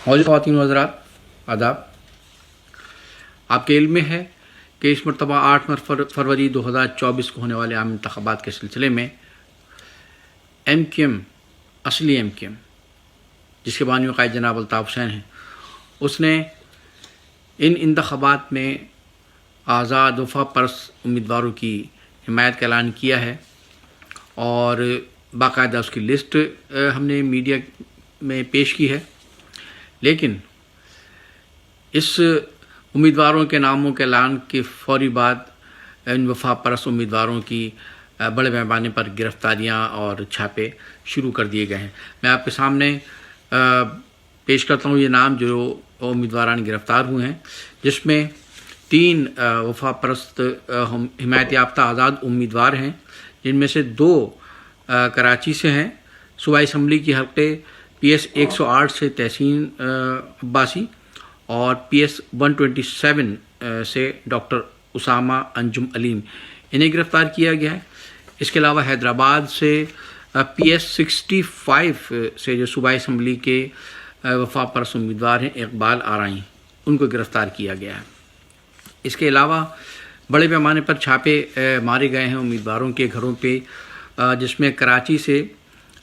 मौजूद ख़वातीन व हज़रात, आदाब। आपके इल्म में है कि इस मरतबा 8 फरवरी 2024 को होने वाले आम इंतख़ाबात के सिलसिले में MQM, असली MQM, जिसके बानी क़ायद जनाब अल्ताफ़ हुसैन हैं, उसने इन इंतख़ाबात में आज़ाद वफ़ा परस्त उम्मीदवारों की हिमायत का ऐलान किया है और बाकायदा उसकी लिस्ट हमने मीडिया में पेश की है। लेकिन इस उम्मीदवारों के नामों के ऐलान के फ़ौरी बाद इन वफ़ा परस्त उम्मीदवारों की बड़े पैमाने पर गिरफ़्तारियाँ और छापे शुरू कर दिए गए हैं। मैं आपके सामने पेश करता हूँ ये नाम जो उम्मीदवारान गिरफ़्तार हुए हैं, जिसमें 3 वफ़ा परस्त हिमायत याफ्ता आज़ाद उम्मीदवार हैं, जिनमें से 2 कराची से हैं। सूबाई असम्बली की हल्के PS 108 से तहसीन अब्बासी और PS 127 से डॉक्टर उसामा अंजुम अलीम, इन्हें गिरफ़्तार किया गया है। इसके अलावा हैदराबाद से PS 65 से जो सूबाई असम्बली के वफ़ा परस्त उम्मीदवार हैं इकबाल आराई, उनको गिरफ़्तार किया गया है। इसके अलावा बड़े पैमाने पर छापे मारे गए हैं उम्मीदवारों के घरों पे, जिसमें कराची से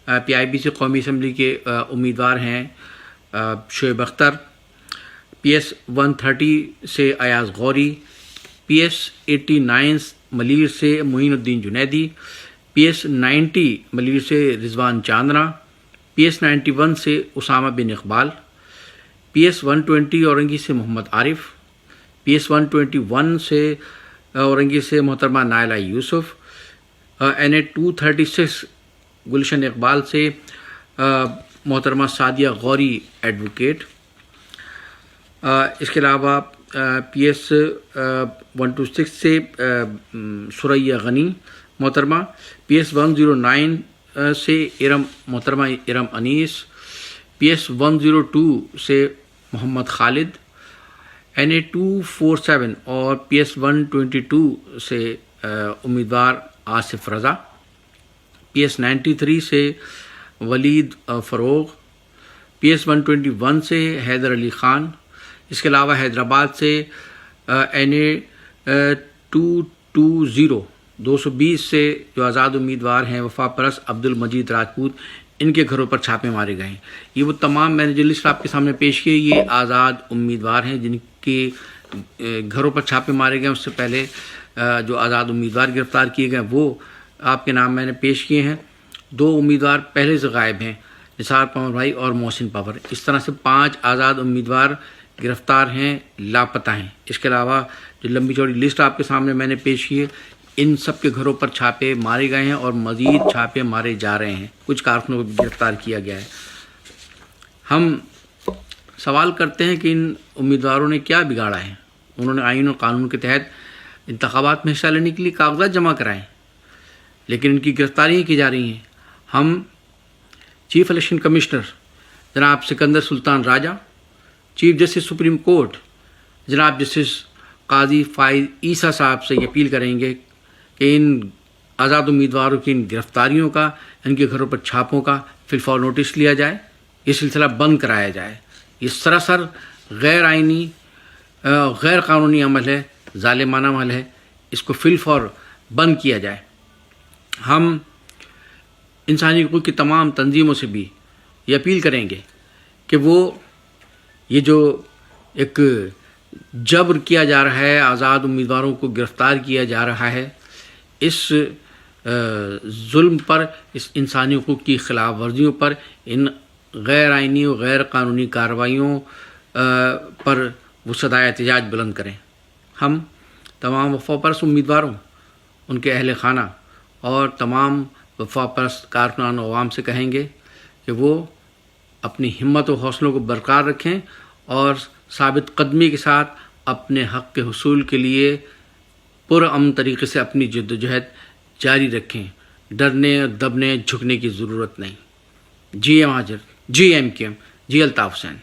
PIB से कौमी असम्बली के उम्मीदवार हैं शोएब अख्तर, PS 130 से अयाज गौरी, PS 89 मलीर से मोइनुद्दीन जुनैदी, PS 90 मलीर से रिजवान चांदना, PS 91 से उसामा बिन इकबाल, PS 120 औरंगी से मोहम्मद आरिफ, PS 121 से औरंगी से मोहतरमा नायला यूसुफ, NA 236 गुलशन इकबाल से मोहतरमा सादिया गौरी एडवोकेट। इसके अलावा PS 126 से सुरैया गनी मोहतरमा, PS 109 से मोहतरमा इरम अनीस, PS 102 से मोहम्मद खालिद, NA 247 और PS 122 से उम्मीदवार आसिफ रज़ा, PS 93 से वलीद फ़रोग़, PS 121 से हैदर अली ख़ान। इसके अलावा हैदराबाद से NA 220 से जो आज़ाद उम्मीदवार हैं वफ़ा परस्त अब्दुल मजीद राजपूत, इनके घरों पर छापे मारे गए हैं। ये वो तमाम मैंने जो लिस्ट आपके सामने पेश की, ये आज़ाद उम्मीदवार हैं जिनके घरों पर छापे मारे गए। उससे पहले जो आज़ाद उम्मीदवार गिरफ़्तार किए गए वो आपके नाम मैंने पेश किए हैं। 2 उम्मीदवार पहले से गायब हैं, निसार पंवर भाई और मोहसिन पंवर। इस तरह से 5 आज़ाद उम्मीदवार गिरफ़्तार हैं, लापता हैं। इसके अलावा जो लंबी चौड़ी लिस्ट आपके सामने मैंने पेश की है, इन सब के घरों पर छापे मारे गए हैं और मज़ीद छापे मारे जा रहे हैं। कुछ कारकुनों को भी गिरफ़्तार किया गया है। हम सवाल करते हैं कि इन उम्मीदवारों ने क्या बिगाड़ा है। उन्होंने आईन और कानून के तहत इंतख़ाबात में हिस्सा लेने के लिए कागज़ात जमा कराएँ, लेकिन इनकी गिरफ़्तारियाँ की जा रही हैं। हम चीफ इलेक्शन कमिश्नर जनाब Sikandar Sultan Raja, chief justice supreme court जनाब जस्टिस काजी फ़ाइज़ ईसा साहब से ये अपील करेंगे कि इन आज़ाद उम्मीदवारों की इन गिरफ़्तारियों का, इनके घरों पर छापों का फिलफौर नोटिस लिया जाए, ये सिलसिला बंद कराया जाए। ये सरासर गैर आइनी गैर कानूनी अमल है, ज़ालिमाना अमल है, इसको फिलफौर बंद किया जाए। हम इंसानी हकूक़ की तमाम तंजीमों से भी ये अपील करेंगे कि वो ये जो एक जबर किया जा रहा है, आज़ाद उम्मीदवारों को गिरफ़्तार किया जा रहा है, इस जुल्म पर, इस इंसानी हकूक़ की ख़िलाफ़ वर्जियों पर, इन गैर आइनी और गैर कानूनी कार्रवाइयों पर वो सदाए एहतजाज बुलंद करें। हम तमाम वफ़ा परस्त उम्मीदवारों, उनके अहल खाना और तमाम वफ़ा परस्त कारकुनान और अवाम से कहेंगे कि वो अपनी हिम्मत और हौसलों को बरकरार रखें और साबित कदमी के साथ अपने हक़ के हुसूल के लिए पुरअमन तरीक़े से अपनी जद्दोजहद जारी रखें। डरने, दबने, झुकने की ज़रूरत नहीं। जी महाजर, जी MQM, जी अल्ताफ़ हुसैन।